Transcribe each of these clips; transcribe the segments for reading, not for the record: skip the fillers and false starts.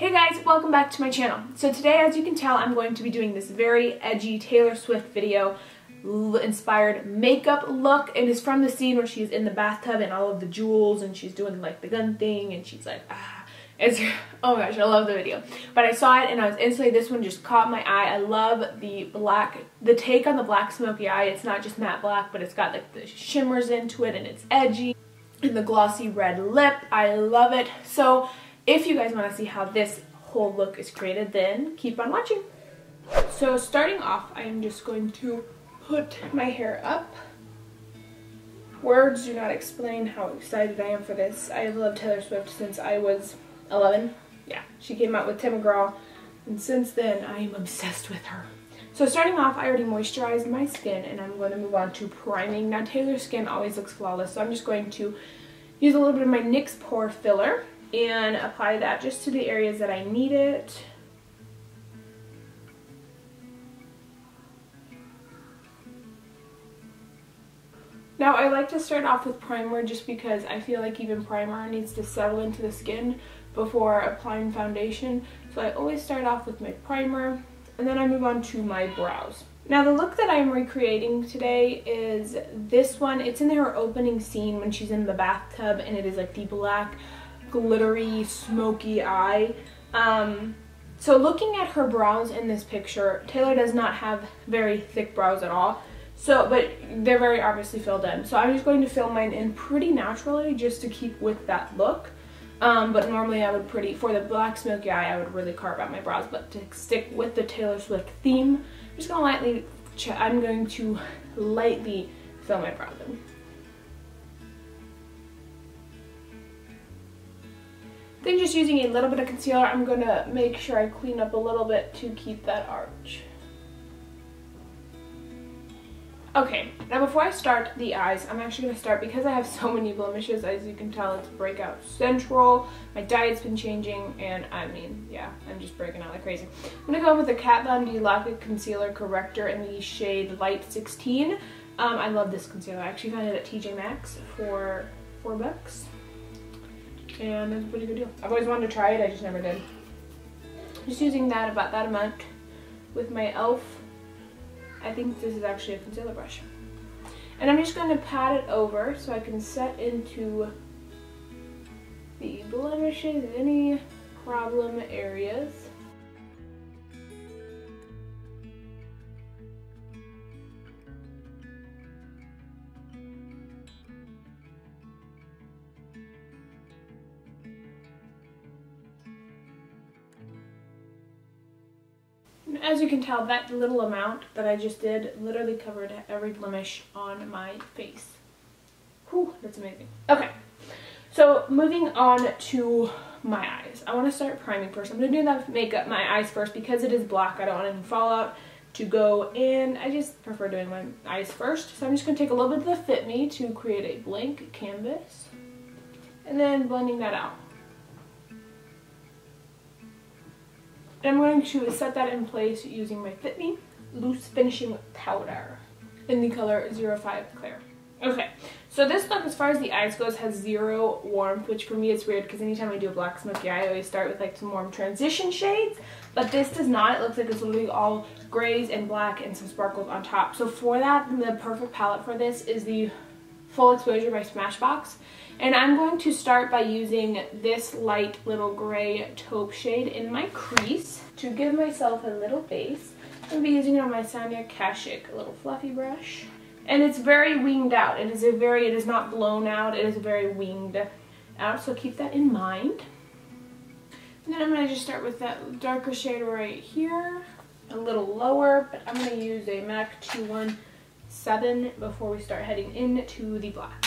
Hey guys, welcome back to my channel. So today, as you can tell, I'm going to be doing this very edgy Taylor Swift video inspired makeup look. It is from the scene where she's in the bathtub and all of the jewels and she's doing like the gun thing and she's like, it's, oh my gosh, I love the video. But I saw it and I was instantly, this one just caught my eye. I love the black, the take on the black smoky eye. It's not just matte black, but it's got like the shimmers into it and it's edgy. And the glossy red lip, I love it. So if you guys want to see how this whole look is created, then keep on watching. So starting off, I am just going to put my hair up. Words do not explain how excited I am for this. I have loved Taylor Swift since I was 11. Yeah, she came out with Tim McGraw, and since then I am obsessed with her. So starting off, I already moisturized my skin and I'm going to move on to priming. Now Taylor's skin always looks flawless, so I'm just going to use a little bit of my NYX Pore Filler and apply that just to the areas that I need it. Now I like to start off with primer just because I feel like even primer needs to settle into the skin before applying foundation. So I always start off with my primer and then I move on to my brows. Now the look that I'm recreating today is this one. It's in her opening scene when she's in the bathtub and it is like the black glittery smoky eye. So looking at her brows in this picture, Taylor does not have very thick brows at all. So, but they're very obviously filled in. So I'm just going to fill mine in pretty naturally just to keep with that look. But normally I would for the black smoky eye, I would really carve out my brows. But to stick with the Taylor Swift theme, I'm going to lightly fill my brows in. Then just using a little bit of concealer, I'm going to make sure I clean up a little bit to keep that arch. Okay, now before I start the eyes, I'm actually going to start, because I have so many blemishes, as you can tell, it's breakout central. My diet's been changing, and I mean, yeah, I'm just breaking out like crazy. I'm going to go with the Kat Von D Lock-It Concealer Corrector in the shade Light 16. I love this concealer. I actually found it at TJ Maxx for $4. And it's a pretty good deal. I've always wanted to try it, I just never did. Just using that, about that amount, with my e.l.f. I think this is actually a concealer brush. And I'm just going to pat it over so I can set into the blemishes, any problem areas. As you can tell, that little amount that I just did literally covered every blemish on my face. Whew, that's amazing. Okay, so moving on to my eyes. I want to start priming first. I'm going to do that makeup, my eyes first, because it is black. I don't want any fallout to go, and I just prefer doing my eyes first. So I'm just going to take a little bit of the Fit Me to create a blank canvas, and then blending that out. I'm going to set that in place using my Fit Me Loose Finishing Powder in the color 05 Clear. Okay, so this look, as far as the eyes goes, has zero warmth, which for me is weird because anytime I do a black smoky eye, I always start with like some warm transition shades, but this does not. It looks like it's literally all grays and black and some sparkles on top. So for that, the perfect palette for this is the Full Exposure by Smashbox. And I'm going to start by using this light little gray taupe shade in my crease to give myself a little base. I'm going to be using it on my Sonia Kashuk little fluffy brush. And it's very winged out. It is not blown out. It is very winged out, so keep that in mind. And then I'm going to just start with that darker shade right here, a little lower, but I'm going to use a MAC 217 before we start heading into the black.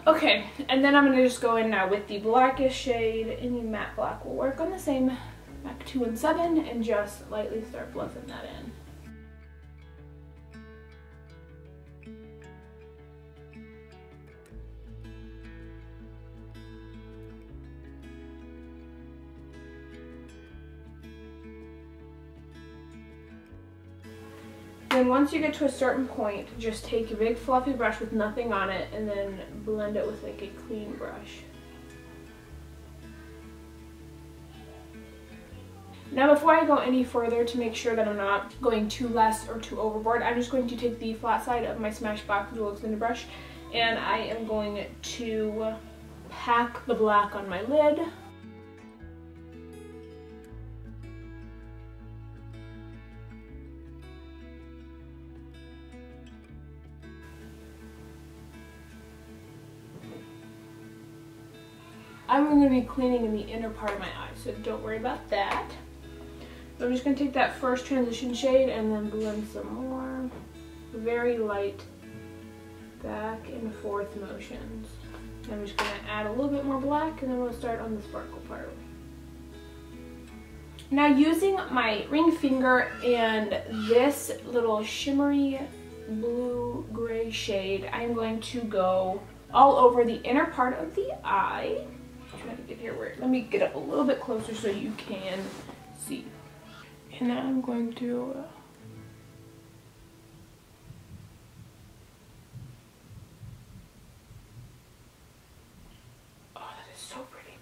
Okay, and then I'm going to just go in now with the blackest shade. Any matte black will work on the same MAC 217 and just lightly start blending that in. Then once you get to a certain point, just take a big fluffy brush with nothing on it and then blend it with like a clean brush. Now before I go any further, to make sure that I'm not going too less or too overboard, I'm just going to take the flat side of my Smashbox Full Exposure brush and I am going to pack the black on my lid. I'm going to be cleaning in the inner part of my eye, so don't worry about that. So I'm just going to take that first transition shade and then blend some more. Very light back and forth motions. I'm just going to add a little bit more black and then we'll start on the sparkle part. Now using my ring finger and this little shimmery blue gray shade, I'm going to go all over the inner part of the eye. I'm trying to get here where, let me get up a little bit closer so you can see. And then I'm going to oh, that is so pretty.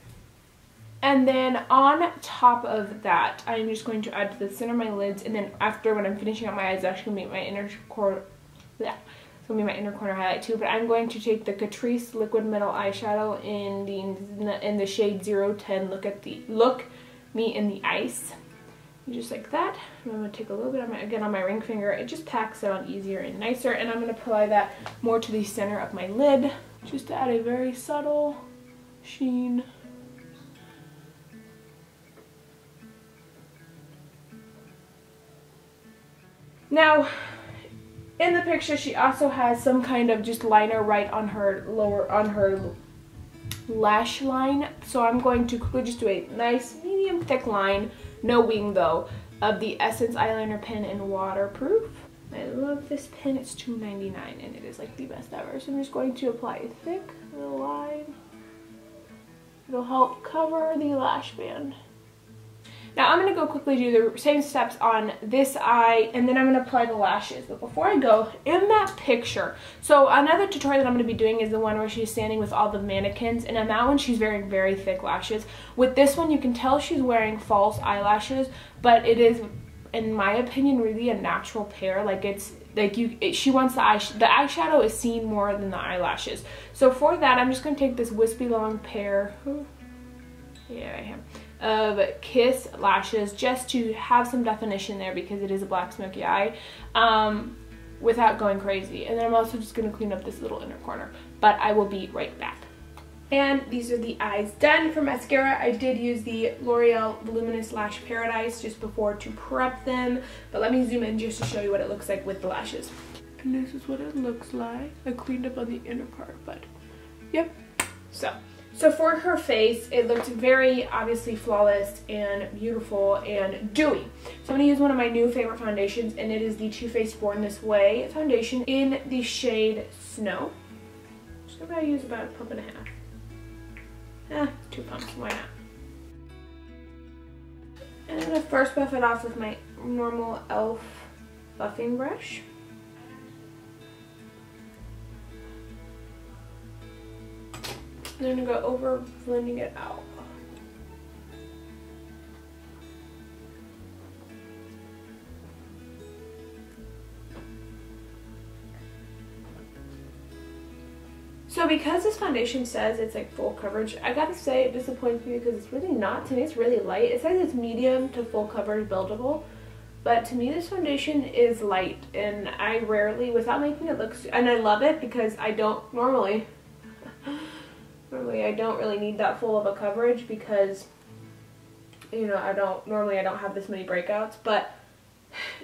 And then on top of that, I'm just going to add to the center of my lids, and then after, when I'm finishing up my eyes, it's actually going to be my inner corner. Yeah, it's going to be my inner corner highlight too. But I'm going to take the Catrice Liquid Metal Eyeshadow in the shade 010. Look Me in the Ice. Just like that. And I'm going to take a little bit of again on my ring finger. It just packs it on easier and nicer. And I'm going to apply that more to the center of my lid, just to add a very subtle sheen. Now, in the picture, she also has some kind of just liner right on her lash line. So I'm going to quickly just do a nice medium thick line, no wing though, of the Essence eyeliner pen in waterproof. I love this pen. It's $2.99 and it is like the best ever. So I'm just going to apply a thick little line. It'll help cover the lash band. Now I'm going to go quickly do the same steps on this eye, and then I'm going to apply the lashes. But before I go, in that picture, so another tutorial that I'm going to be doing is the one where she's standing with all the mannequins, and in that one she's wearing very thick lashes. With this one you can tell she's wearing false eyelashes, but it is, in my opinion, really a natural pair. Like it's like she wants the eyeshadow is seen more than the eyelashes. So for that I'm just going to take this wispy long pair. Yeah, I am. Of Kiss lashes, just to have some definition there because it is a black smoky eye, without going crazy. And then I'm also just going to clean up this little inner corner, but I will be right back. And these are the eyes done. For mascara, I did use the L'Oreal Voluminous Lash Paradise just before to prep them, but let me zoom in just to show you what it looks like with the lashes. And this is what it looks like. I cleaned up on the inner part, but yep. So for her face, it looked very obviously flawless and beautiful and dewy. So I'm going to use one of my new favorite foundations, and it is the Too Faced Born This Way foundation in the shade Snow. So I'm going to use about a pump and a half. 2 pumps, why not? And I'm going to first buff it off with my normal e.l.f. buffing brush. And I'm going to go over blending it out. So because this foundation says it's like full coverage, I gotta say it disappoints me because it's really not. To me it's really light. It says it's medium to full coverage buildable, but to me this foundation is light, and I rarely, without making it look, and I love it because I don't normally I don't really need that full of a coverage because, you know, I don't have this many breakouts, but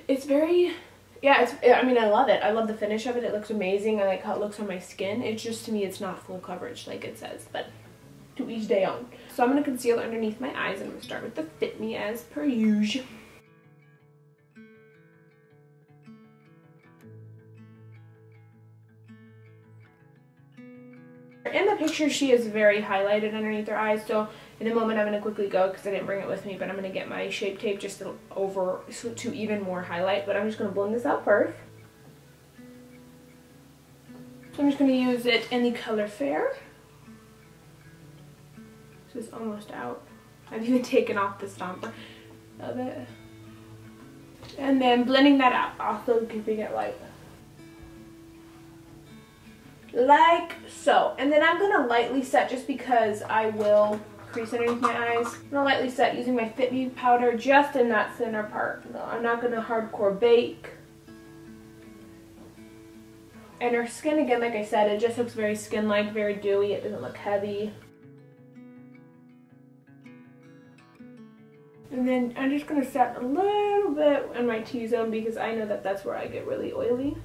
it's very, yeah, I mean, I love it. I love the finish of it. It looks amazing. I like how it looks on my skin. It's just, to me, it's not full coverage like it says, but to each day own. So I'm going to conceal underneath my eyes, and I'm going to start with the Fit Me as per usual. In the picture, she is very highlighted underneath her eyes, so In a moment I'm going to quickly go because I didn't bring it with me, but I'm going to get my Shape Tape just over to even more highlight, but I'm just going to blend this out first. So I'm just going to use it in the color Fair. This is almost out. I've even taken off the stomper of it. And then blending that out, also keeping it light. Like so. And then I'm going to lightly set just because I will crease underneath my eyes. I'm going to lightly set using my Fit Me powder just in that center part. No, I'm not going to hardcore bake. And her skin, again, like I said, it just looks very skin-like, very dewy. It doesn't look heavy. And then I'm just going to set a little bit in my T-zone because I know that that's where I get really oily.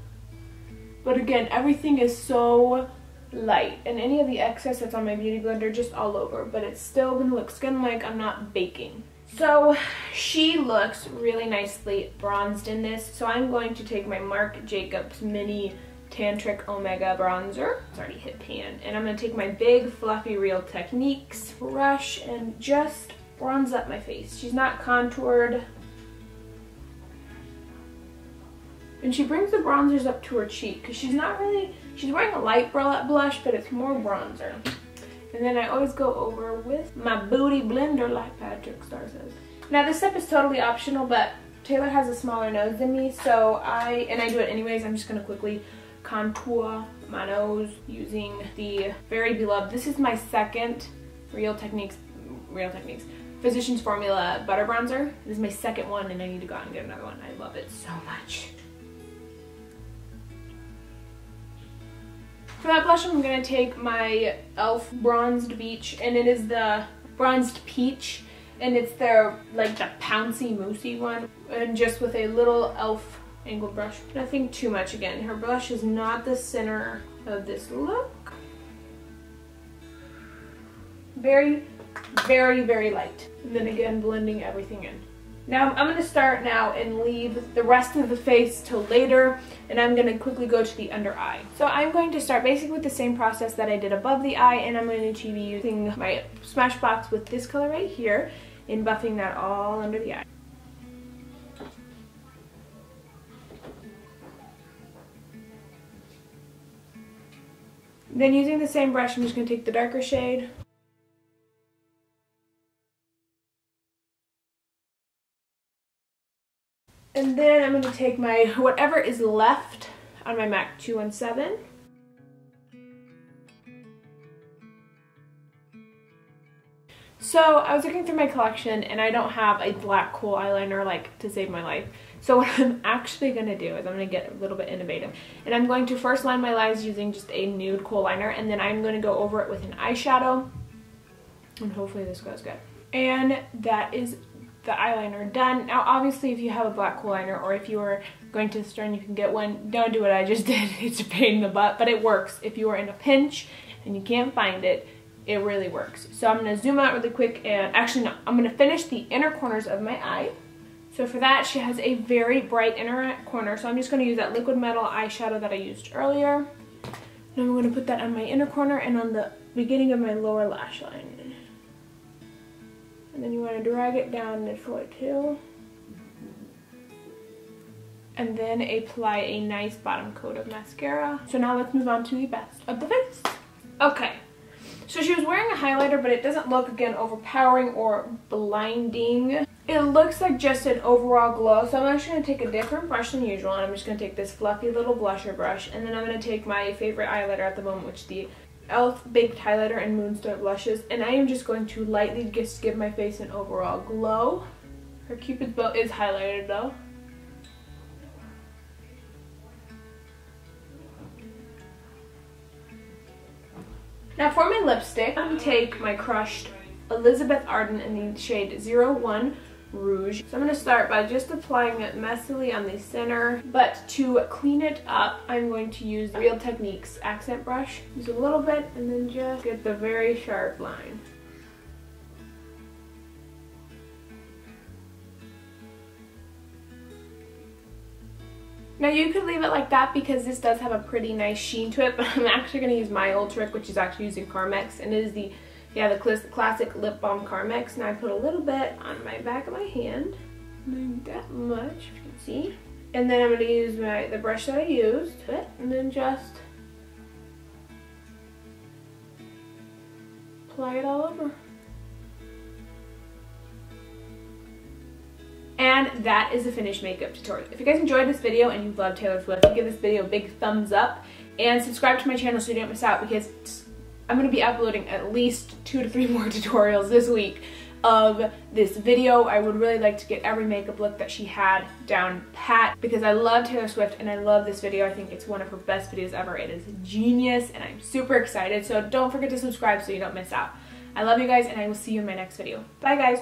But again, everything is so light. And any of the excess that's on my beauty blender, just all over. But it's still going to look skin-like. I'm not baking. So she looks really nicely bronzed in this. So I'm going to take my Marc Jacobs Mini Tantric Omega Bronzer. It's already hit pan. And I'm going to take my big fluffy Real Techniques brush and just bronze up my face. She's not contoured. And she brings the bronzers up to her cheek because she's not really, she's wearing a light blush, but it's more bronzer. And then I always go over with my Booty Blender, like Patrick Star says. Now this step is totally optional, but Taylor has a smaller nose than me, so I do it anyways. I'm just going to quickly contour my nose using the very beloved, this is my second Real Techniques Physicians Formula Butter Bronzer. This is my second one and I need to go out and get another one. I love it so much. For that blush, I'm going to take my e.l.f. Bronzed Beach, and it is the Bronzed Peach, and it's their, like, the pouncy, moussey one, and just with a little e.l.f. angled brush. Nothing too much again. Her blush is not the center of this look. Very, very, very light. And then again, blending everything in. Now I'm going to start now and leave the rest of the face till later, and I'm going to quickly go to the under eye. So I'm going to start basically with the same process that I did above the eye, and I'm going to be using my Smashbox with this color right here and buffing that all under the eye. Then using the same brush, I'm just going to take the darker shade. And then I'm going to take my, whatever is left on my MAC 217. So I was looking through my collection and I don't have a black kohl eyeliner like to save my life. So what I'm actually going to do is I'm going to get a little bit innovative. And I'm going to first line my lines using just a nude kohl liner, and then I'm going to go over it with an eyeshadow. And hopefully this goes good. And that is the eyeliner done. Now obviously if you have a black kohl liner, or if you are going to the store and you can get one, don't do what I just did. It's a pain in the butt, but it works. If you are in a pinch and you can't find it, it really works. So I'm going to zoom out really quick, and actually no, I'm going to finish the inner corners of my eye. So for that, she has a very bright inner corner, so I'm just going to use that liquid metal eyeshadow that I used earlier. And I'm going to put that on my inner corner and on the beginning of my lower lash line. And then you want to drag it down this way too. And then apply a nice bottom coat of mascara. So now let's move on to the best of the face. Okay, so she was wearing a highlighter, but it doesn't look, again, overpowering or blinding. It looks like just an overall glow. So I'm actually going to take a different brush than usual, and I'm just going to take this fluffy little blusher brush, and then I'm going to take my favorite highlighter at the moment, which is the e.l.f. Baked Highlighter and Moonstone blushes, and I am just going to lightly just give my face an overall glow. Her Cupid's bow is highlighted though. Now for my lipstick, I'm going to take my crushed Elizabeth Arden in the shade 01 Rouge. So I'm going to start by just applying it messily on the center, but to clean it up, I'm going to use Real Techniques accent brush. Use a little bit and then just get the very sharp line. Now you could leave it like that because this does have a pretty nice sheen to it, but I'm actually going to use my old trick, which is actually using Carmex, and it is the Yeah, the classic lip balm Carmex. Now I put a little bit on my back of my hand. Not that much, if you can see. And then I'm going to use the brush that I used, and then just apply it all over. And that is the finished makeup tutorial. If you guys enjoyed this video and you love Taylor Swift, give this video a big thumbs up and subscribe to my channel so you don't miss out, because I'm going to be uploading at least 2 to 3 more tutorials this week of this video. I would really like to get every makeup look that she had down pat, because I love Taylor Swift and I love this video. I think it's one of her best videos ever. It is genius and I'm super excited. So don't forget to subscribe so you don't miss out. I love you guys and I will see you in my next video. Bye guys.